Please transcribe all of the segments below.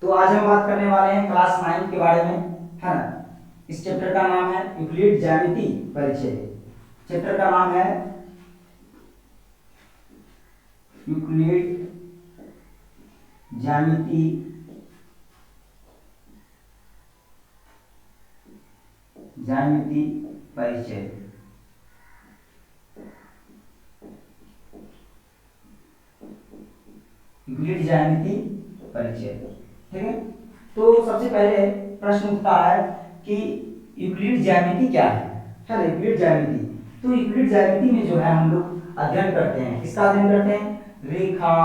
तो आज हम बात करने वाले हैं क्लास 9 के बारे में, है ना। इस चैप्टर का नाम है यूक्लिड ज्यामिति परिचय। चैप्टर का नाम है यूक्लिड ज्यामिति ज्यामिति परिचय। यूक्लिड ज्यामिति परिचय, ठीक है। तो सबसे पहले प्रश्न उठता है कि यूक्लिड ज्यामिति क्या है ना। यूक्लिड ज्यामिति, तो यूक्लिड ज्यामिति में जो है हम लोग अध्ययन करते हैं, किसका अध्ययन करते हैं? रेखा,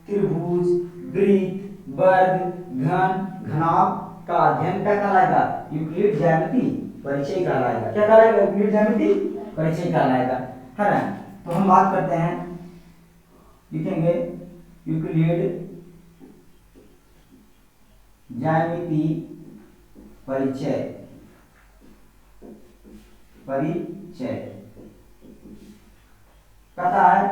त्रिभुज, वृत्त, वर्ग, घन, घनाभ का अध्ययन क्या कहलाएगा? यूक्लिड ज्यामिति परिचय कहलाएगा। क्या कहलाएगा? यूक्लिड ज्यामिति परिचय कहलाएगा, है ना। तो हम बात करते हैं, लिखेंगे यूक्लिड ज्यामिति परिचय। परिचय कहता है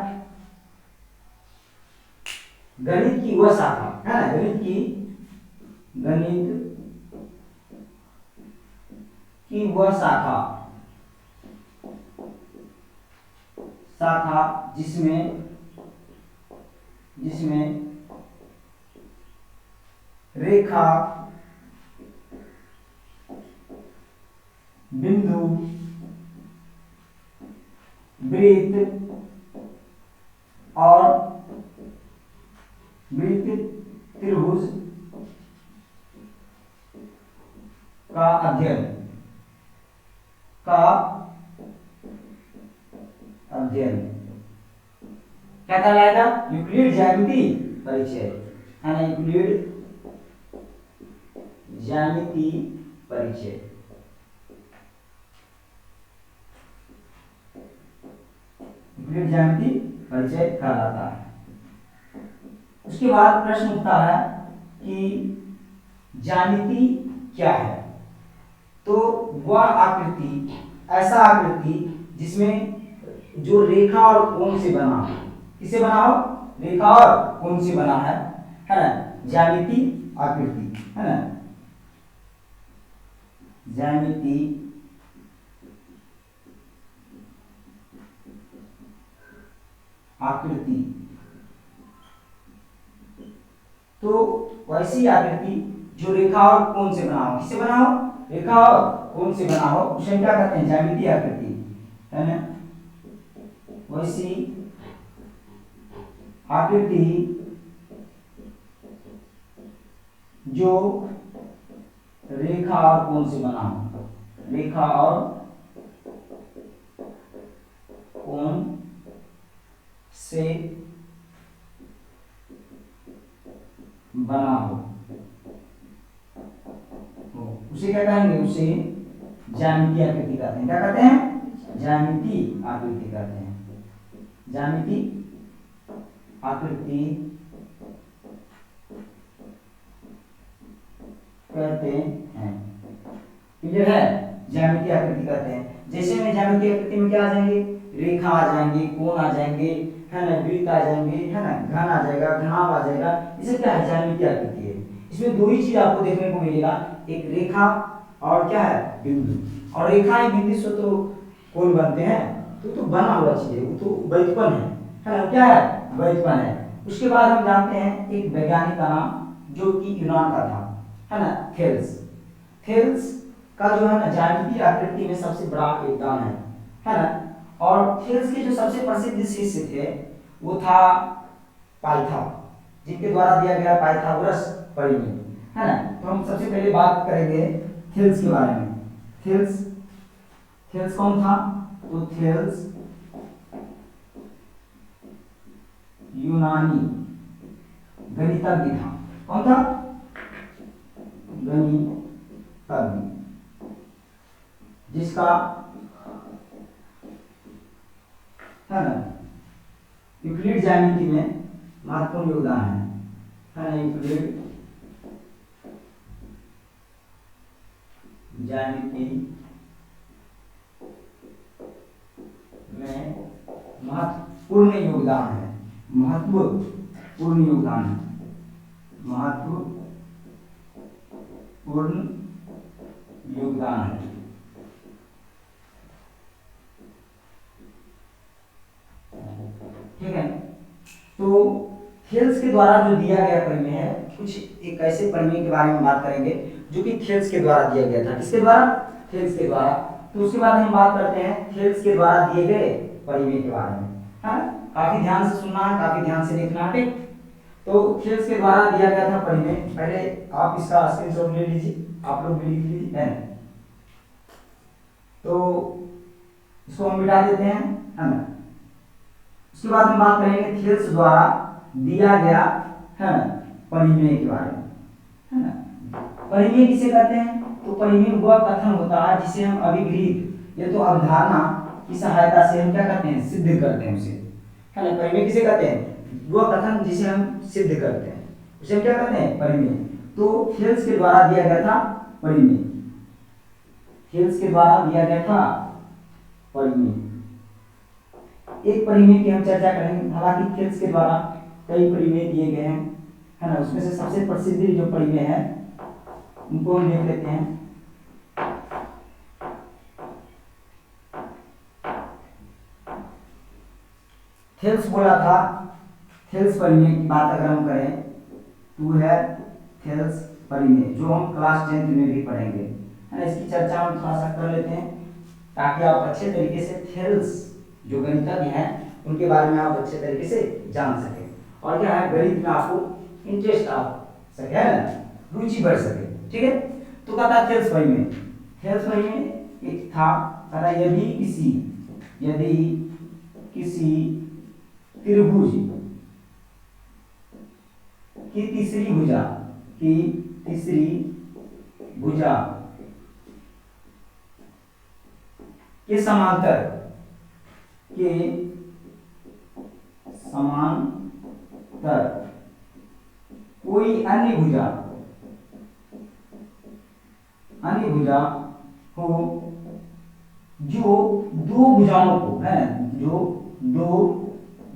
गणित की वह शाखा, है ना, गणित की वह शाखा जिसमें रेखा, बिंदु, वृत्त और त्रिभुज का अध्ययन क्या कहलाएगा? यूक्लिड ज्यामिति परिचय, है ना। यूक्लिड ज्यामिति परिचय। यूक्लिड ज्यामिति परिचय कहलाता है। उसके बाद प्रश्न उठता है कि ज्यामिति क्या है? तो वह आकृति, ऐसा आकृति जिसमें जो रेखा और कोण से बना हो। किससे बना हो? रेखा और कोण से बना है ना, ज्यामिति आकृति, है ना। ज्यामिति आकृति, तो वैसी आकृति जो रेखा और कोण से बना हो। किससे बना हो? रेखा और कोण से बना हो, उसे क्या कहते हैं? ज्यामितीय आकृति, है ना। वैसी आकृति जो रेखा और कोण से बना हो। रेखा और कोण से बना हो, उसे क्या कहेंगे? उसे ज्यामितीय आकृति कहते हैं। क्या कहते हैं? ज्यामितीय आकृति कहते हैं। ज्यामितीय आकृति कहते हैं। क्लियर है? ज्यामितीय आकृति कहते हैं। जैसे में ज्यामितीय आकृति में क्या आ जाएंगे? रेखा आ जाएंगे, कोण आ जाएंगे, है ना, वृत्त आ जाएंगे, है ना, घन आ जाएगा, घनाभ आ जाएगा। इसे क्या है? ज्यामितीय आकृति है। इसमें दो ही चीज आपको देखने को मिलेगा, एक रेखा और क्या है? बिंदु। और रेखाएं बिंदु से तो कोण बनते हैं, तो बना हुआ चीज है, वो तो व्युत्पन्न है ना। क्या है? व्युत्पन्न है। उसके बाद हम जानते हैं एक वैज्ञानिक का नाम जो कि यूनान का था, है ना, थेल्स। थेल्स का जो है ना ज्यामितीय आकृति में सबसे बड़ा योगदान है ना। और थेल्स के जो सबसे प्रसिद्ध शिष्य थे वो था पाइथागोरस, जिनके द्वारा दिया गया पाइथागोरस परिमेय, है ना। तो हम सबसे पहले बात करेंगे थेल्स के बारे में। थेल्स कौन था? तो थेल्स यूनानी गणितज्ञ था। कौन था? गणितज्ञ, जिसका, है ना, यूक्लिड ज्यामिति में महत्वपूर्ण योगदान है ना। यूक्लिड ज्यामिति में महत्वपूर्ण योगदान है। महत्वपूर्ण योगदान है। महत्वपूर्ण पूर्ण योगदान है। ठीक है, तो थेल्स के द्वारा जो दिया गया परिमेय है, कुछ एक ऐसे परिमेय के बारे में बात करेंगे जो कि थेल्स के द्वारा दिया गया था। किसके द्वारा? थेल्स के द्वारा। तो उसके बाद हम बात करते हैं थेल्स के द्वारा दिए गए परिमेय के बारे में, है ना। काफी ध्यान से सुनना है, काफी ध्यान से देखना है, ठीक। तो थेल्स के द्वारा दिया गया था परिमेय, पहले आप इसका स्क्रीनशॉट ले लीजिए, आप लोग भी लिख लीजिए, है। तो इसको हम मिटा देते हैं, है ना। उसके बाद हम बात करेंगे थेल्स द्वारा दिया गया, है ना, परिमेय के बारे में, है ना। परिमेय किसे कहते हैं? तो परिमेय वह कथन होता है जिसे हम अभिगृहित या तो अवधारणा की सहायता से हम क्या करते हैं? सिद्ध करते हैं उसे, है ना। परिमेय किसे कहते हैं? वह कथन जिसे हम सिद्ध करते हैं उसे हम क्या कहते हैं? परिमेय। तो थेल्स के द्वारा दिया गया था परिमेय, थेल्स के द्वारा दिया गया था परिमेय। एक परिमेय की हम चर्चा करेंगे, हालांकि थेल्स के द्वारा कई परिमेय दिए गए हैं, है ना। उसमें से सबसे प्रसिद्ध जो परिमेय है उनको हम देख लेते हैं। थेल्स बोला था, थेल्स परिमेय की बात अगर हम करें तो है थेल्स परिमेय, जो हम क्लास 10th में भी पढ़ेंगे, है ना। इसकी चर्चा हम थोड़ा सा कर लेते हैं ताकि आप अच्छे तरीके से थेल्स जो गणितज्ञ हैं उनके बारे में आप अच्छे तरीके से जान सके, और क्या है, गणित में आपको इंटरेस्ट आ सके, है ना, रुचि बढ़ सके, ठीक है। तो कहता थेल्स परिमेय, थेल्स परिमेय एक था, कहता यदि किसी त्रिभुज की तीसरी भुजा के समांतर कोई अन्य भुजा हो जो दो भुजाओं को, है ना, जो दो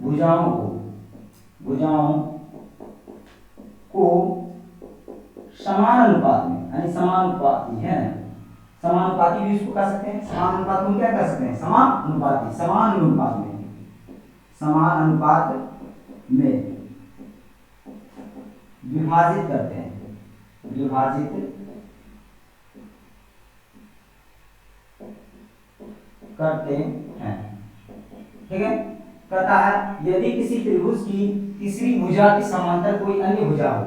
भुजाओं को समान अनुपात में, यानी समानुपाती, है ना, समानुपाती भी इसको कह सकते हैं, समान अनुपात को क्या कह सकते हैं? समानुपाती, समान अनुपात में विभाजित करते हैं, ठीक है। कहता है यदि किसी त्रिभुज की तीसरी भुजा के समांतर कोई अन्य भुजा हो,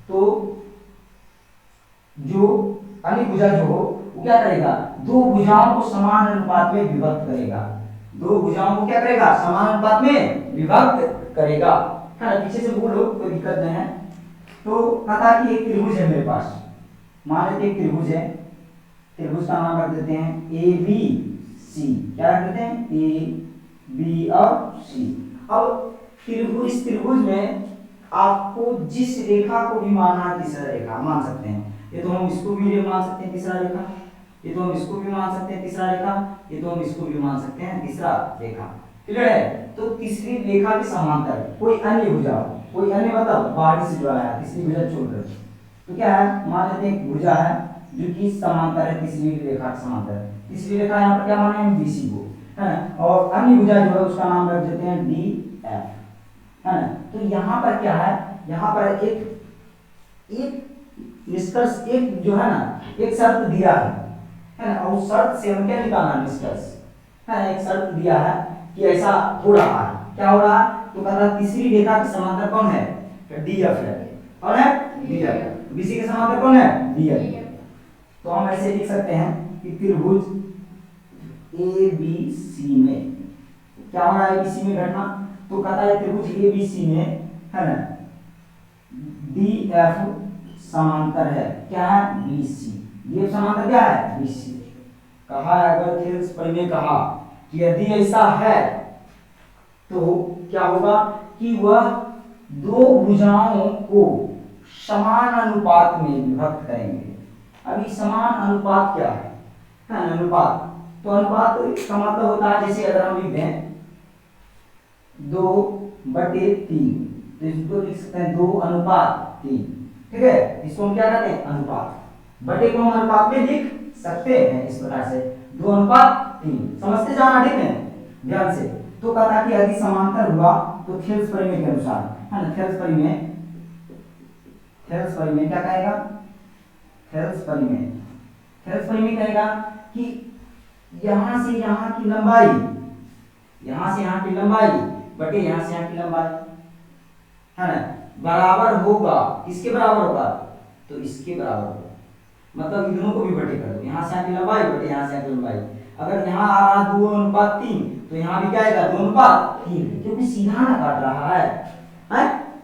तो जो अन्य भुजा जो हो वो क्या करेगा? दो भुजाओं को समान अनुपात में विभक्त करेगा, दो भुजाओं को क्या करेगा? समान अनुपात में विभक्त करेगा, है ना। पीछे से बोलो, कोई दिक्कत नहीं है। तो कहता कि एक त्रिभुज है मेरे पास, मान लेते एक त्रिभुज है, त्रिभुज का नाम रख देते हैं ए बी सी, क्या रख देते हैं? ए बी और सी। अब इस त्रिभुज में आपको जिस रेखा को भी मानना है तीसरा रेखा मान सकते हैं, ये तो हम इसको भी मान सकते हैं तीसरा रेखा, ये तो हम इसको भी मान सकते हैं तीसरा रेखा, ये तो हम इसको भी मान सकते हैं तीसरा रेखा, क्लियर है। तो तीसरी रेखा के समांतर कोई अन्य भुजा, कोई अन्य मतलब बाहरी से जुड़ा है, तीसरी भुजा छोड़कर, तो क्या है, मान लेते हैं एक भुजा है जो कि समांतर है तीसरी रेखा के समांतर, तीसरी रेखा यहाँ पर क्या माने हम? बीसी को, है ना। और अन्य भुजा जो है उसका नाम रख देते हैं डी एफ, है ना। तो यहाँ पर क्या है, यहाँ पर एक निष्कर्ष, एक जो है ना, एक शर्त दिया है ना, और उस शर्त से हम क्या निकालना निष्कर्ष, है ना। एक शर्त दिया है कि ऐसा हो रहा है, क्या हो रहा है? तो कहता है तीसरी रेखा के समांतर कौन है? डी एफ है, कौन है? D F. बीसी के समांतर कौन है? D F. तो हम ऐसे लिख सकते हैं कि त्रिभुज ए बी सी में क्या हो रहा है? बीसी में घटना, तो कहता है त्रिभुज ए बी सी में, है ना, डी एफ समांतर है, क्या है? बीसी। डी एफ समांतर क्या है? बीसी। कहा है, अगर थेल्स परिमेय कहा कि यदि ऐसा है तो क्या होगा कि वह दो भुजाओं को समान अनुपात में विभक्त करेंगे। अभी समान अनुपात क्या है ना, अनुपात, तो अनुपात का मतलब होता है, जैसे अगर हम लिख दें 2/3, तो इसको लिख सकते हैं 2:3, ठीक है। इसको हम क्या कहते हैं? अनुपात, बटे को हम अनुपात में लिख सकते हैं इस प्रकार से 2:3। समझते जाना, ठीक है, ध्यान से। तो कहता कि यदि समांतर हुआ तो थेल्स परिमेय के अनुसार, है ना, थेल्स परिमेय क्या कहेगा, थेल्स परिमेय कहेगा कि यहां से यहां की लंबाई, यहां से यहां की लंबाई बटे यहां से यहां की लंबाई, है ना, बराबर होगा। किसके बराबर होगा, तो इसके बराबर होगा। मतलब इन दोनों को भी बटे कर दो, यहाँ से यहाँ की लंबाई बटे यहाँ से यहाँ की लंबाई। अगर यहाँ आ रहा 2:3 तो यहाँ भी क्या आएगा 2:3, क्योंकि सीधा ना काट रहा है?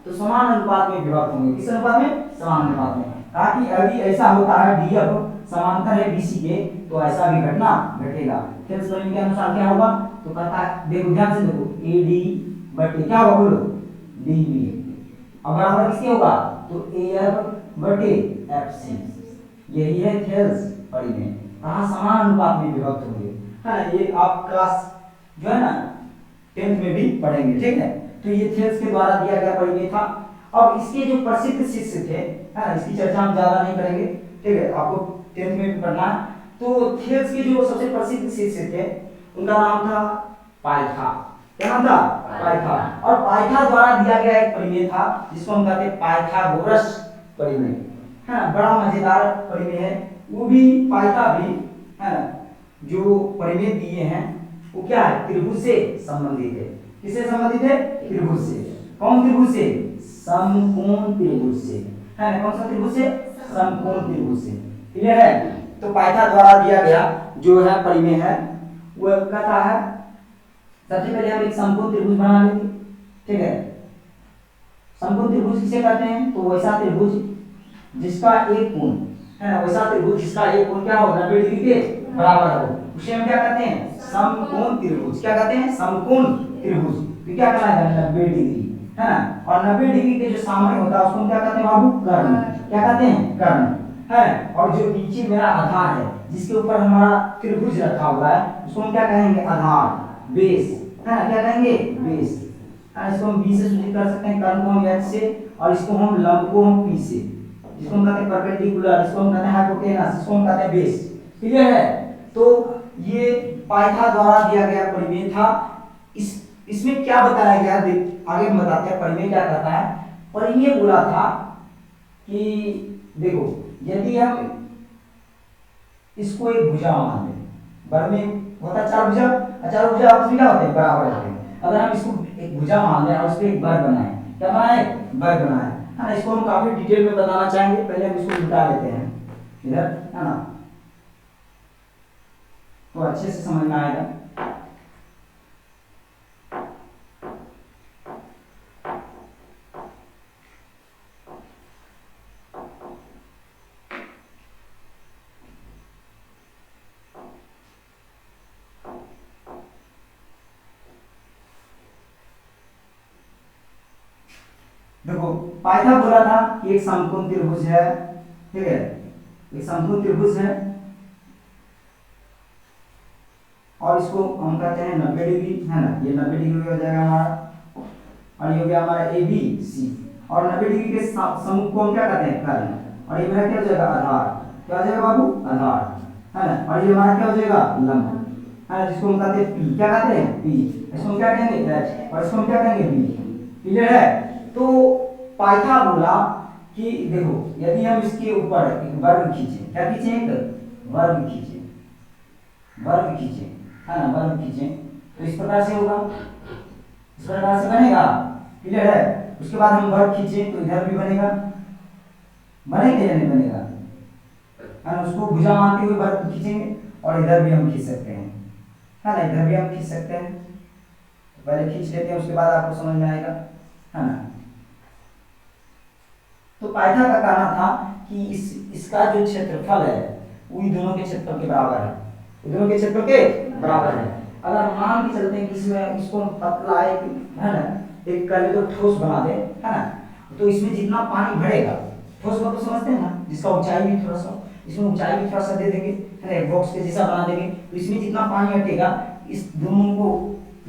तो समान अनुपात में विभक्त होंगे। किस अनुपात में, समान अनुपात में। ताकि अभी ऐसा होता है DF समांतर है BC के, तो ऐसा भी घटना घटेगा। थेल्स परिमेय के अनुसार क्या होगा, तो कहता है, देखो ध्यान से देखो, AD बटे क्या होगा बोलो, DB। अब बराबर किसके होगा, तो AF बटे FC। यही है थेल्स परिमेय, कहाँ समान अनुपात में विभक्त होंगे, है ना। ये आप क्लास जो है ना 10th में भी पढ़ेंगे, ठीक है। तो ये थेल्स के द्वारा दिया गया परिमेय था। अब इसके जो प्रसिद्ध शिष्य थे, है ना, इसकी चर्चा हम ज्यादा नहीं करेंगे, ठीक है, आपको 10th में भी पढ़ना है। तो थेल्स के जो सबसे प्रसिद्ध शिष्य थे उनका नाम था पाइथा। क्या नाम था, पाइथा। और पाइथा द्वारा दिया गया एक परिमेय था जिसको हम कहते हैं पाइथागोरस परिमेय, है ना। बड़ा मजेदार परिमेय है, वो भी पाइथा भी, है ना, जो परिमेय दिए हैं वो क्या है, त्रिभुज से संबंधित है। किससे संबंधित है, त्रिभुज से। कौन त्रिभुज से, समकोण त्रिभुज से, है ना। कौन सा त्रिभुज से, समकोण त्रिभुज से। क्लियर है। तो पाइथा द्वारा दिया गया जो है परिमेय है वो कहता है, सबसे पहले हम एक समकोण त्रिभुज बना लेंगे, ठीक है। समकोण त्रिभुज किसे कहते हैं, तो वैसा त्रिभुज जिसका एक कोण, है ना, वैसा त्रिभुज जिसका एक कोण क्या हो, 90 डिग्री के बराबर हो, उसे हम क्या कहते हैं, समकोण त्रिभुज। क्या कहते हैं, समकोण त्रिभुज। तो क्या कहलाएगा, 90 डिग्री, है ना। और 90 डिग्री के जो सामने होता है उसको क्या कहते हैं बाबू, कर्ण। क्या कहते हैं, कर्ण, है। और जो नीचे मेरा आधार है जिसके ऊपर हमारा त्रिभुज रखा हुआ है उसको हम क्या कहेंगे, आधार, बेस, है ना। क्या कहेंगे, बेस, है। इसको हम बी से सूचित कर सकते हैं, कर्ण को हम एच से, और इसको हम लंब को हम पी से, जिसको हम कहते हैं परपेंडिकुलर, इसको हम कहते हैं हाइपोटेनस, इसको हम कहते हैं बेस। क्लियर है। तो ये पाइथा द्वारा दिया गया परिमेय था। इसमें क्या बताया गया, आगे हम बताते हैं परिमेय क्या कहता है। परिमेय बोला था कि देखो, यदि हम इसको एक भुजा मान लें, वर्ग में होता है 4 भुजा, और 4 भुजा आपस में क्या होते हैं, बराबर होते हैं। अगर हम इसको एक भुजा मान लें और उस पर एक वर्ग बनाए, क्या बनाए, वर्ग बनाए, है ना। इसको हम काफी डिटेल में बताना चाहेंगे, पहले हम इसको मिटा लेते हैं इधर, है ना, तो अच्छे से समझ में आएगा। देखो, पाइथा बोला था कि एक समकोण त्रिभुज है, ठीक है, एक समकोण त्रिभुज है और इसको हम कहते हैं 90 डिग्री, है ना। ये 90 डिग्री हो जाएगा हमारा, और ये हो गया हमारा ABC। और 90 डिग्री के समूह को हम क्या कहते हैं, कर्ण। और ये मेरा क्या हो जाएगा, आधार। क्या हो जाएगा बाबू, आधार, है ना। और ये हमारा क्या हो जाएगा, लंब, है ना, जिसको हम कहते हैं P। क्या कहते हैं, P। इसको हम क्या कहेंगे, H, और इसको हम क्या कहेंगे, B। क्लियर है। तो पाइथा बोला कि देखो, यदि हम इसके ऊपर एक वर्ग खींचे, क्या खींचे, एक वर्ग खींचे, वर्ग खींचे, है ना, वर्ग खींचे, तो इस प्रकार से होगा, इस प्रकार से बनेगा। क्लियर है। उसके बाद हम वर्ग खींचे तो इधर भी बनेगा, बनेगा या नहीं बनेगा, है ना। उसको भुजा मानते हुए वर्ग खींचेंगे और इधर भी हम खींच सकते हैं, है ना, इधर भी हम खींच सकते हैं। तो पहले खींच लेते हैं, उसके बाद आपको समझ में आएगा, है ना। तो पाइथा का कहना था कि इसका जो क्षेत्रफल है वो इन दोनों के क्षेत्रफल के बराबर है, इन दोनों के क्षेत्रफल के बराबर है। अगर मान के चलते हैं कि इसमें इसको पतला एक, है ना, एक कर तो ठोस बना दे, है ना, तो इसमें जितना पानी भरेगा, ठोस को तो समझते हैं ना, जिसका ऊंचाई भी थोड़ा सा, इसमें ऊंचाई भी थोड़ा सा दे देंगे, है ना, एक बॉक्स के जैसा बना देंगे, तो इसमें जितना पानी हटेगा इस दोनों को,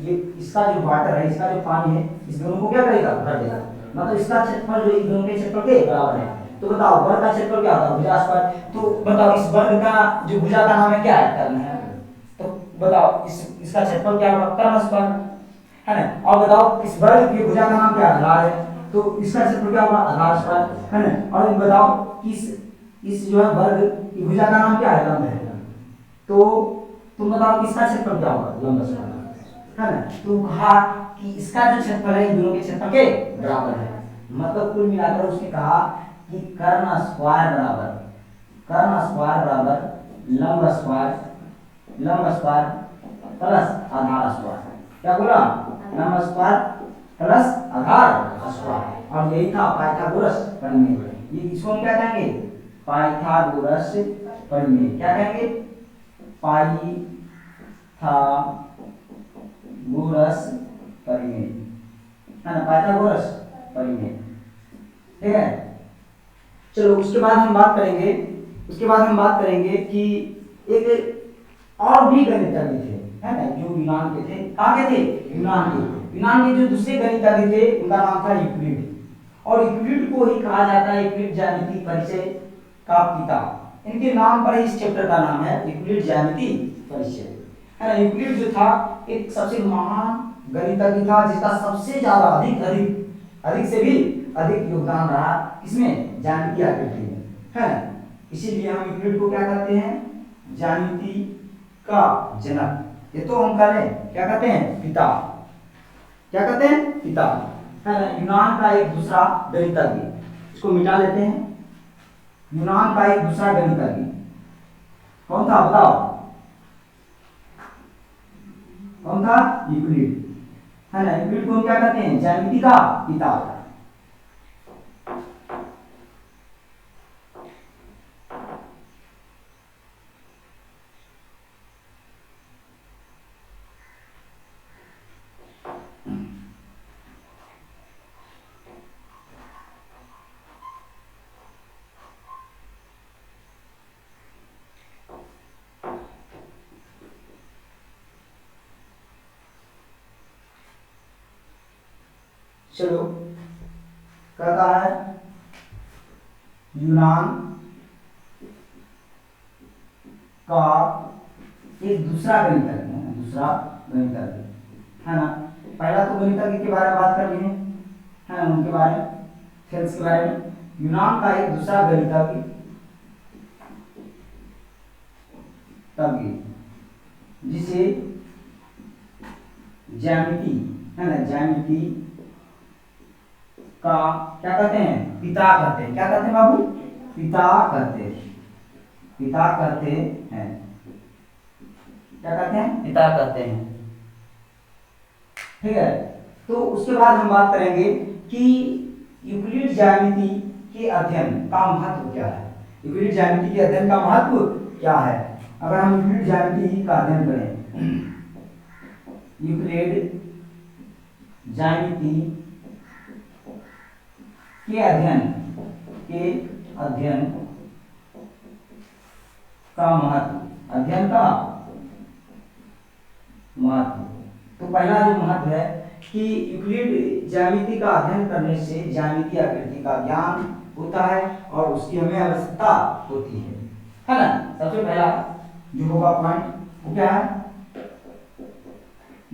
ये इसका जो वाटर है, इसका जो पानी है, इस दोनों को क्या करेगा, भर देगा। मतलब इसका क्षेत्रफल जो इन दोनों के क्षेत्रफल के बराबर है। तो बताओ वर्ग का क्षेत्रफल क्या होता है? भुजा स्क्वायर। तो बताओ इस वर्ग का जो भुजा का नाम है क्या है? कर्ण है। तो बताओ इसका क्षेत्रफल क्या होगा? कर्ण स्क्वायर, है ना। और बताओ इस वर्ग की भुजा का नाम क्या है? आधार है। तो इसका क्षेत्रफल क्या होगा? आधार स्क्वायर, है ना। और बताओ इस जो है वर्ग की भुजा का नाम क्या है? लंब है। तो तुम बताओ इसका क्षेत्रफल क्या होगा? लंब स्क्वायर, है ना। तो कहा कि इसका जो क्षेत्रफल है इन दोनों के क्षेत्रफल के बराबर है। मतलब कुल मिलाकर उसने कहा कि कर्ण स्क्वायर बराबर लंब स्क्वायर प्लस आधार स्क्वायर। क्या बोला? लंब स्क्वायर प्लस आधार स्क्वायर। और यही था पाइथागोरस प्रमेय। ये इसको हम क्या कहेंगे? पाइथागोरस प्रमेय। क्या कहेंगे? पाइथागोरस प्रमेय, है ना। पाइथागोरस प्रमेय, ठीक है। चलो उसके बाद हम बात करेंगे कि एक और भी गणितज्ञ थे, है ना, जो यूनान के थे। कहाँ के थे? यूनान के जो दूसरे गणितज्ञ थे उनका नाम था यूक्लिड। और यूक्लिड को ही कहा जाता है यूक्लिड ज्यामिति परिचय का पिता। इनके नाम पर ही इस चैप्टर का नाम है यूक्लिड ज्यामिति परिचय, है ना। यूक्लिड जो था एक सबसे महान गणितज्ञ था जिसका सबसे ज्यादा अधिक से भी अधिक योगदान रहा किसमें? ज्यामितीय आकृति में, है ना। इसीलिए हम यूक्लिड को क्या कहते हैं? ज्यामिति का जनक। ये तो हम कहें क्या कहते हैं? पिता। क्या कहते हैं? पिता, है ना। यूनान का एक दूसरा गणितज्ञ, इसको मिटा लेते हैं। यूनान का एक दूसरा गणितज्ञ कौन था? बताओ कौन था? यूक्लिड, है ना। यूक्लिड को हम क्या कहते हैं? ज्यामिति का पिता। चलो कहता है यूनान का एक दूसरा गणितज्ञ, है ना। पहला तो गणितज्ञ के बारे में बात कर लिए, है ना, उनके बारे में, सेल्स के बारे में। यूनान का एक दूसरा गणितज्ञ जिसे ज्यामिति, है ना, ज्यामिति का क्या कहते हैं? पिता कहते हैं। क्या कहते हैं बाबू? पिता कहते हैं। क्या कहते हैं? पिता कहते हैं, ठीक है। तो उसके बाद हम बात करेंगे कि यूक्लिड ज्यामिति के अध्ययन का महत्व क्या है। यूक्लिड ज्यामिति के अध्ययन का महत्व क्या है? अगर हम यूक्लिड ज्यामिति का अध्ययन करें, यूक्लिड ज्यामिति के अध्ययन का महत्व। तो पहला जो महत्व है कि यूक्लिड ज्यामिति का अध्ययन करने से ज्यामितीय आकृति का ज्ञान होता है और उसकी हमें आवश्यकता होती है ना। सबसे पहला जो होगा पॉइंट वो क्या है?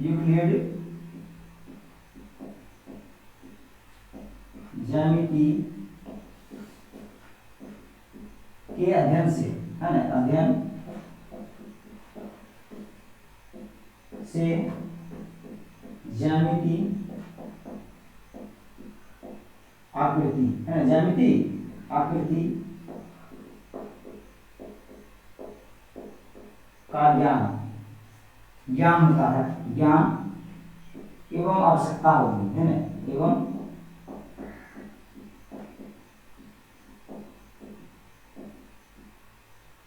यूक्लिड ज्यामिति के अध्ययन से, है ना, अध्ययन से ज्यामिति आकृति, है ना, ज्यामिति आकृति का ज्ञान होता है, ज्ञान एवं आवश्यकता होती है ना, एवं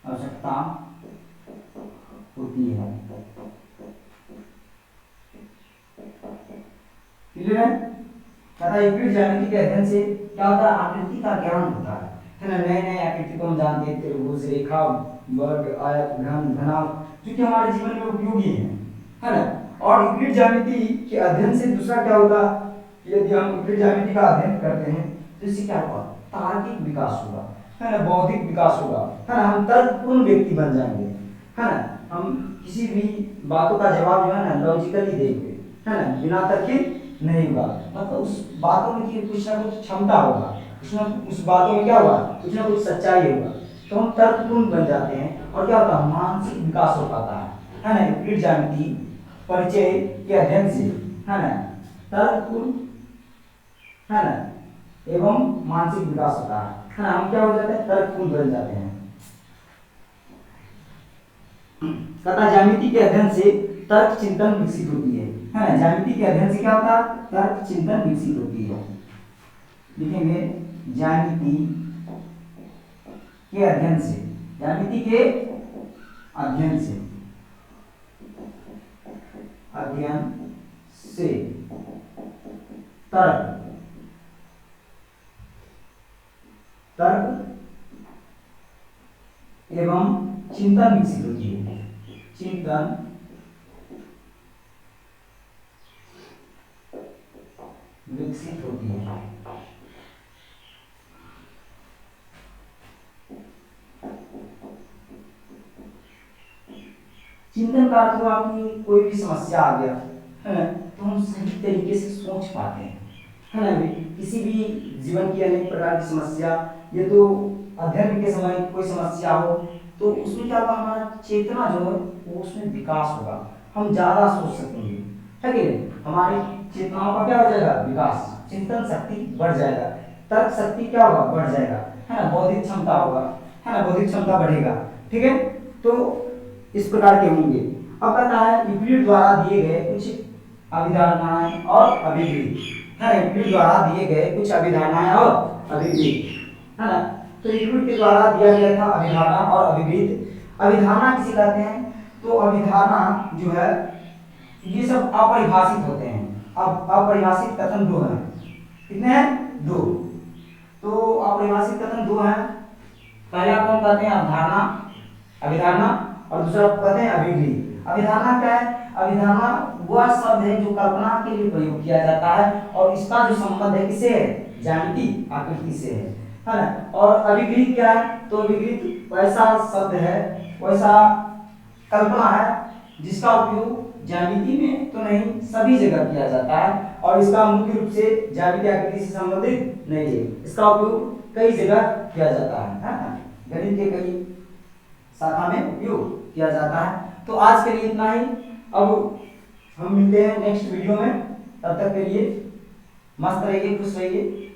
आवश्यकता होती है। क्लियर है? तथा यूक्लिड ज्यामिति के अध्ययन से क्या होता है? आकृति का ज्ञान होता है ना। नए नए आकृति को हम जानते हैं, त्रिभुज, रेखा, वर्ग, आयत, घन, घनाभ, जो कि हमारे जीवन में उपयोगी है ना। और यूक्लिड ज्यामिति के अध्ययन से दूसरा क्या होगा? यदि हम यूक्लिड ज्यामिति का अध्ययन करते हैं तो इससे क्या होगा? तार्किक विकास होगा, है ना, बौद्धिक विकास होगा, है ना, हम तर्कपूर्ण व्यक्ति बन जाएंगे, है ना, हम किसी भी बातों का जवाब जो है ना लॉजिकली देंगे, है ना, बिना तर्कित नहीं होगा, मतलब उस बातों में की कुछ ना कुछ क्षमता होगा, उसमें उस बातों में क्या होगा, कुछ ना कुछ सच्चाई होगा, तो हम तर्कपूर्ण बन जाते हैं और क्या होता है, मानसिक विकास हो पाता है ना, यूक्लिड ज्यामिति परिचय के अध्ययन से, है ना, तर्कपूर्ण, है ना, एवं मानसिक विकास होता है ना, हम क्या हो जाते हैं, तर्कपूर्ण बन जाते हैं तथा ज्यामिति के अध्ययन से तर्क चिंतन विकसित होती है ना, ज्यामिति के अध्ययन से क्या होता है, तर्क चिंतन विकसित होती है, लिखेंगे ज्यामिति के अध्ययन से, ज्यामिति के अध्ययन से, अध्ययन से तर्क एवं चिंतन विकसित होती है, चिंतन विकसित होती है, चिंतन का अर्थ हुआ कि कोई भी समस्या आ गया है ना, तो हम सही तरीके से सोच पाते हैं, है ना, किसी भी जीवन की अनेक प्रकार की समस्या, ये तो अध्ययन के समय कोई समस्या हो तो उसमें क्या होगा, हमारा चेतना जो है वो उसमें विकास होगा, हम ज्यादा सोच सकेंगे, है कि नहीं, हमारी चेतनाओं का क्या हो जाएगा, विकास, चिंतन शक्ति बढ़ जाएगा, तर्क शक्ति क्या होगा, बढ़ जाएगा, है ना, बौद्धिक क्षमता होगा, है ना, बौद्धिक क्षमता बढ़ेगा, ठीक है, तो इस प्रकार के होंगे। अब कहता है यूक्लिड द्वारा दिए गए कुछ अभिधारणाएं और अभिवृत्ति, है ना, यूक्लिड द्वारा दिए गए कुछ अभिधारणाएं और अभिवृत्ति, है ना, तो यूक्लिड के द्वारा दिया गया था अभिधारणा और अभिवृत्ति। अभिधारणा किसे कहते हैं, तो अभिधारणा जो है ये सब अपरिभाषित होते हैं, अब अपरिभाषित कथन दो हैं, कितने हैं, दो, तो अपरिभाषित कथन दो हैं, पहला कौन कहते हैं, अवधारणा, अभिधारणा, और दूसरा कहते हैं अभिवृत्ति। अभिधारणा क्या है, अभिधारणा वह शब्द है जो कल्पना के लिए प्रयोग किया जाता है और इसका जो संबंध है किससे है, ज्यामिति आकृति से है ना, और अभिवृत्ति क्या है, तो अभिवृत्ति वैसा शब्द है, वैसा कल्पना है जिसका उपयोग ज्यामिति में तो नहीं सभी जगह किया जाता है और इसका मुख्य रूप से ज्यामिति आकृति से संबंधित नहीं है, इसका उपयोग कई जगह किया जाता है ना, गणित के कई शाखा में उपयोग किया जाता है। तो आज के लिए इतना ही, अब हम मिलते हैं नेक्स्ट वीडियो में, तब तक के लिए मस्त रहिए, खुश रहिए।